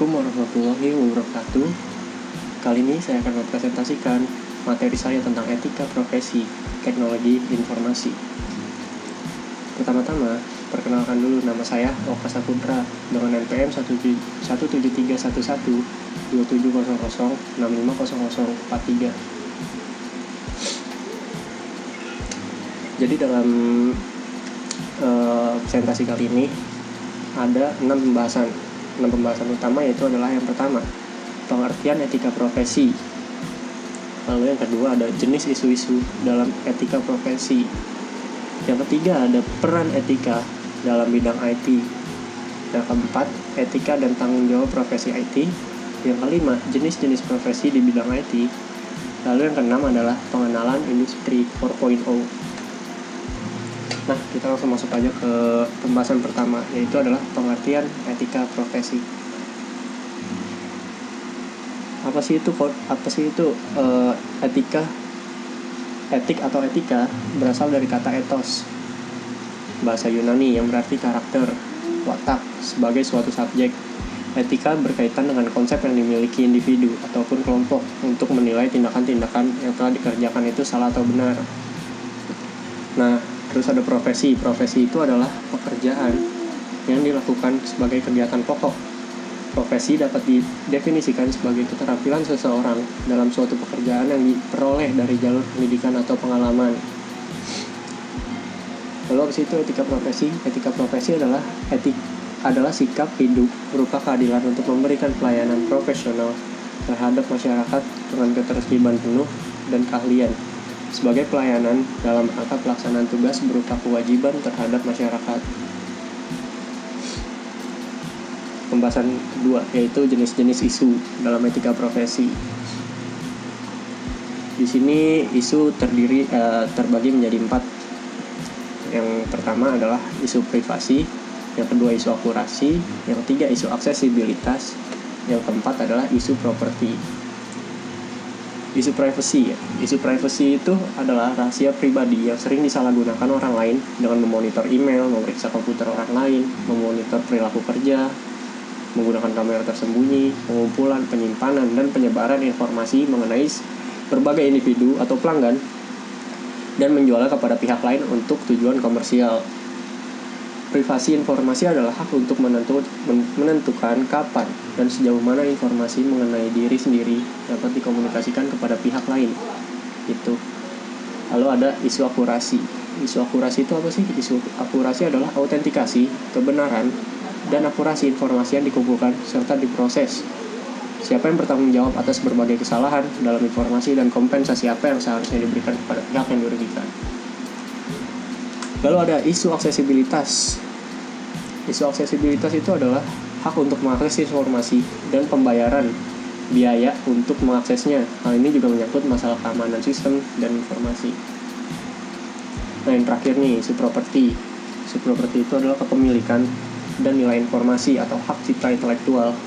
Assalamualaikum warahmatullahi wabarakatuh. Kali ini saya akan mempresentasikan materi saya tentang etika profesi teknologi informasi. Pertama-tama, perkenalkan dulu, nama saya Oka Saputra dengan NPM 173112700650043. Jadi dalam presentasi kali ini ada 6 pembahasan utama, yaitu adalah yang pertama, pengertian etika profesi. Lalu yang kedua ada jenis isu-isu dalam etika profesi. Yang ketiga ada peran etika dalam bidang IT. Yang keempat, etika dan tanggung jawab profesi IT. Yang kelima, jenis-jenis profesi di bidang IT. Lalu yang keenam adalah pengenalan industri 4.0. Nah, kita langsung masuk aja ke pembahasan pertama, yaitu adalah pengertian etika profesi. Apa sih itu etika? Etik atau etika berasal dari kata ethos, bahasa Yunani, yang berarti karakter, watak sebagai suatu subjek. Etika berkaitan dengan konsep yang dimiliki individu ataupun kelompok untuk menilai tindakan-tindakan yang telah dikerjakan itu salah atau benar. Nah, terus ada profesi. Profesi itu adalah pekerjaan yang dilakukan sebagai kegiatan pokok. Profesi dapat didefinisikan sebagai keterampilan seseorang dalam suatu pekerjaan yang diperoleh dari jalur pendidikan atau pengalaman. Lalu habis itu etika profesi. Etika profesi adalah sikap hidup berupa keadilan untuk memberikan pelayanan profesional terhadap masyarakat dengan ketertiban penuh dan keahlian sebagai pelayanan dalam rangka pelaksanaan tugas berupa kewajiban terhadap masyarakat. Pembahasan kedua, yaitu jenis-jenis isu dalam etika profesi. Di sini isu terbagi menjadi 4. Yang pertama adalah isu privasi, yang kedua isu akurasi, yang ketiga isu aksesibilitas, yang keempat adalah isu properti. Isu privacy. Isu privacy itu adalah rahasia pribadi yang sering disalahgunakan orang lain dengan memonitor email, memeriksa komputer orang lain, memonitor perilaku kerja, menggunakan kamera tersembunyi, pengumpulan, penyimpanan, dan penyebaran informasi mengenai berbagai individu atau pelanggan, dan menjualnya kepada pihak lain untuk tujuan komersial. Privasi informasi adalah hak untuk menentukan kapan dan sejauh mana informasi mengenai diri sendiri dapat dikomunikasikan kepada pihak lain. Itu. Lalu ada isu akurasi. Isu akurasi itu apa sih? Isu akurasi adalah autentikasi, kebenaran, dan akurasi informasi yang dikumpulkan serta diproses. Siapa yang bertanggung jawab atas berbagai kesalahan dalam informasi dan kompensasi apa yang seharusnya diberikan kepada pihak yang dirugikan. Lalu ada isu aksesibilitas. Isu aksesibilitas itu adalah hak untuk mengakses informasi dan pembayaran biaya untuk mengaksesnya. Hal ini juga menyangkut masalah keamanan sistem dan informasi. Nah, yang terakhir nih, isu properti. Isu properti itu adalah kepemilikan dan nilai informasi atau hak cipta intelektual.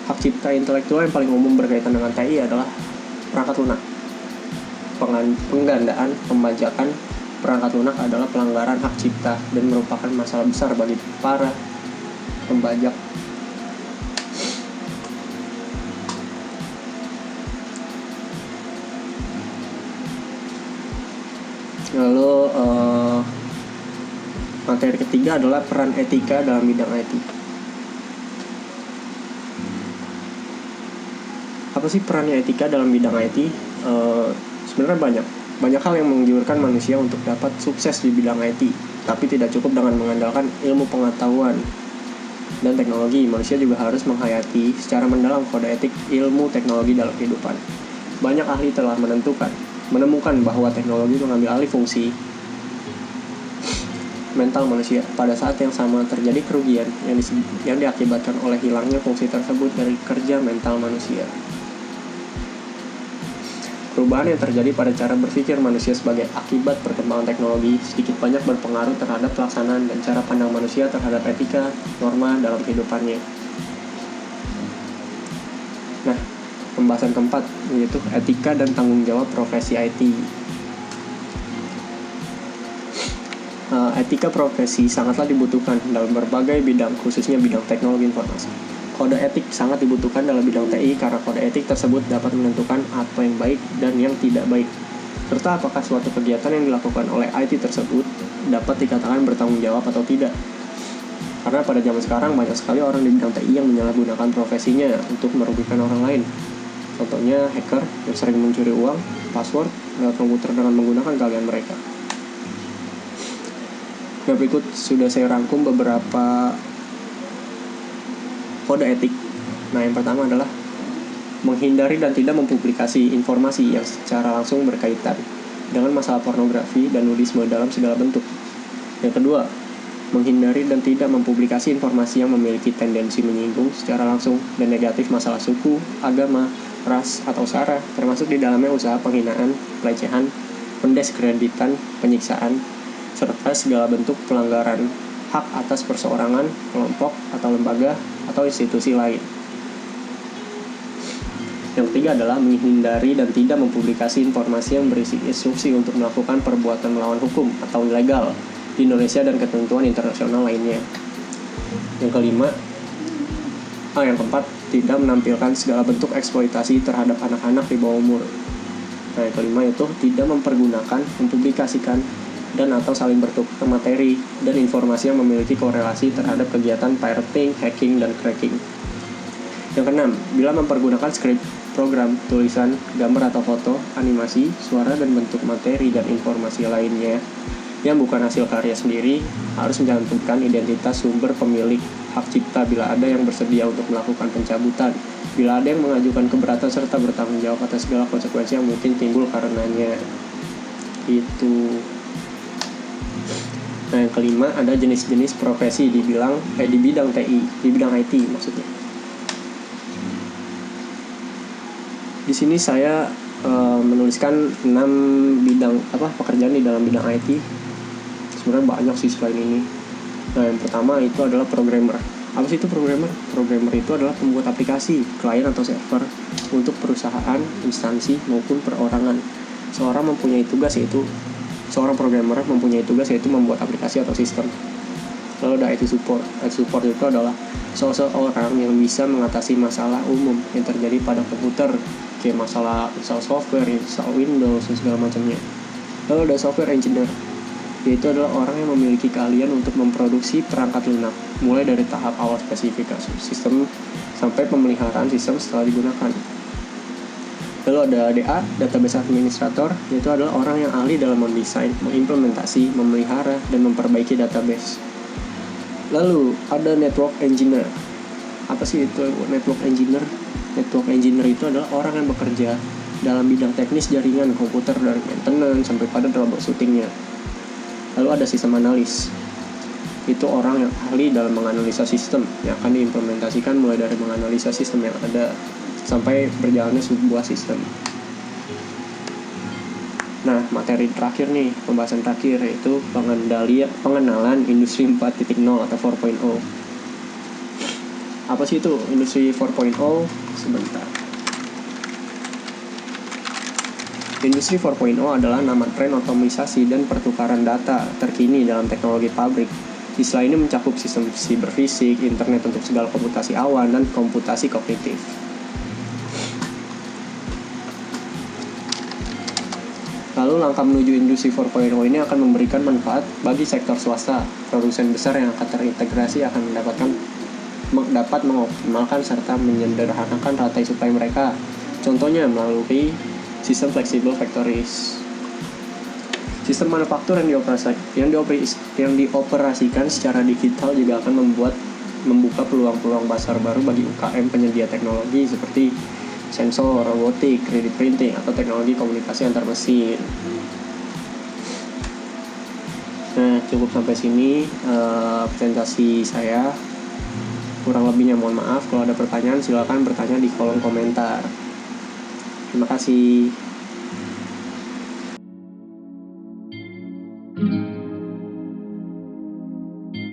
Hak cipta intelektual yang paling umum berkaitan dengan TI adalah perangkat lunak, penggandaan, pembajakan. Perangkat lunak adalah pelanggaran hak cipta dan merupakan masalah besar bagi para pembajak. Lalu materi ketiga adalah peran etika dalam bidang IT. Apa sih perannya etika dalam bidang IT? Sebenarnya banyak hal yang menggiurkan manusia untuk dapat sukses di bidang IT, tapi tidak cukup dengan mengandalkan ilmu pengetahuan dan teknologi. Manusia juga harus menghayati secara mendalam kode etik ilmu teknologi dalam kehidupan. Banyak ahli telah menemukan bahwa teknologi mengambil alih fungsi mental manusia. Pada saat yang sama terjadi kerugian yang diakibatkan oleh hilangnya fungsi tersebut dari kerja mental manusia. Perubahan yang terjadi pada cara berpikir manusia sebagai akibat perkembangan teknologi sedikit banyak berpengaruh terhadap pelaksanaan dan cara pandang manusia terhadap etika, norma dalam kehidupannya. Nah, pembahasan keempat, yaitu etika dan tanggung jawab profesi IT. etika profesi sangatlah dibutuhkan dalam berbagai bidang, khususnya bidang teknologi informasi. Kode etik sangat dibutuhkan dalam bidang TI karena kode etik tersebut dapat menentukan apa yang baik dan yang tidak baik, serta apakah suatu kegiatan yang dilakukan oleh IT tersebut dapat dikatakan bertanggung jawab atau tidak. Karena pada zaman sekarang banyak sekali orang di bidang TI yang menyalahgunakan profesinya untuk merugikan orang lain. Contohnya hacker yang sering mencuri uang, password lewat komputer dengan menggunakan keahlian mereka. Nah, berikut sudah saya rangkum beberapa kode etik. Nah, yang pertama adalah menghindari dan tidak mempublikasi informasi yang secara langsung berkaitan dengan masalah pornografi dan nudisme dalam segala bentuk. Yang kedua, menghindari dan tidak mempublikasi informasi yang memiliki tendensi menyinggung secara langsung dan negatif masalah suku, agama, ras, atau sara, termasuk di dalamnya usaha penghinaan, pelecehan, pendiskreditan, penyiksaan, serta segala bentuk pelanggaran hak atas perseorangan, kelompok, atau lembaga, atau institusi lain. Yang ketiga adalah menghindari dan tidak mempublikasi informasi yang berisi instruksi untuk melakukan perbuatan melawan hukum atau ilegal di Indonesia dan ketentuan internasional lainnya. Yang keempat, tidak menampilkan segala bentuk eksploitasi terhadap anak-anak di bawah umur. Nah, yang kelima itu tidak mempergunakan, mempublikasikan, dan atau saling bertukar materi dan informasi yang memiliki korelasi terhadap kegiatan pirating, hacking, dan cracking. Yang keenam, bila mempergunakan skrip, program, tulisan, gambar atau foto, animasi, suara, dan bentuk materi dan informasi lainnya yang bukan hasil karya sendiri, harus mencantumkan identitas sumber pemilik hak cipta bila ada yang bersedia untuk melakukan pencabutan, bila ada yang mengajukan keberatan serta bertanggung jawab atas segala konsekuensi yang mungkin timbul karenanya. Itu. Nah, yang kelima ada jenis-jenis profesi di bidang TI, di bidang IT maksudnya. Di sini saya menuliskan 6 bidang pekerjaan di dalam bidang IT. Sebenarnya banyak sih selain ini. Nah, yang pertama itu adalah programmer. Apa sih itu programmer? Programmer itu adalah pembuat aplikasi, klien atau server untuk perusahaan, instansi maupun perorangan. Seorang programmer mempunyai tugas yaitu membuat aplikasi atau sistem. Lalu ada IT support. IT support itu adalah seseorang yang bisa mengatasi masalah umum yang terjadi pada komputer, kayak masalah install software, install Windows, dan segala macamnya. Lalu ada software engineer, yaitu adalah orang yang memiliki keahlian untuk memproduksi perangkat lunak, mulai dari tahap awal spesifikasi sistem sampai pemeliharaan sistem setelah digunakan. Lalu ada DA, Database Administrator, yaitu adalah orang yang ahli dalam mendesain, mengimplementasi, memelihara, dan memperbaiki database. Lalu ada Network Engineer. Apa sih itu Network Engineer? Network Engineer itu adalah orang yang bekerja dalam bidang teknis jaringan komputer dari maintenance sampai pada troubleshooting-nya. Lalu ada Sistem Analis. Itu orang yang ahli dalam menganalisa sistem yang akan diimplementasikan, mulai dari menganalisa sistem yang ada sampai berjalannya sebuah sistem. Nah, materi terakhir nih, pembahasan terakhir yaitu pengenalan Industri 4.0 atau 4.0. Apa sih itu Industri 4.0? Sebentar. Industri 4.0 adalah nama tren otomatisasi dan pertukaran data terkini dalam teknologi pabrik. Istilah ini mencakup sistem siberfisik, internet untuk segala komputasi awan, dan komputasi kognitif. Lalu langkah menuju industri 4.0 ini akan memberikan manfaat bagi sektor swasta. Produsen besar yang akan terintegrasi akan dapat mengoptimalkan serta menyederhanakan rantai suplai mereka. Contohnya melalui sistem flexible factories. Sistem manufaktur yang dioperasikan secara digital juga akan membuka peluang-peluang pasar baru bagi UKM penyedia teknologi seperti sensor, robotik, 3D printing, atau teknologi komunikasi antar mesin. Nah, cukup sampai sini presentasi saya. Kurang lebihnya mohon maaf. Kalau ada pertanyaan silakan bertanya di kolom komentar. Terima kasih.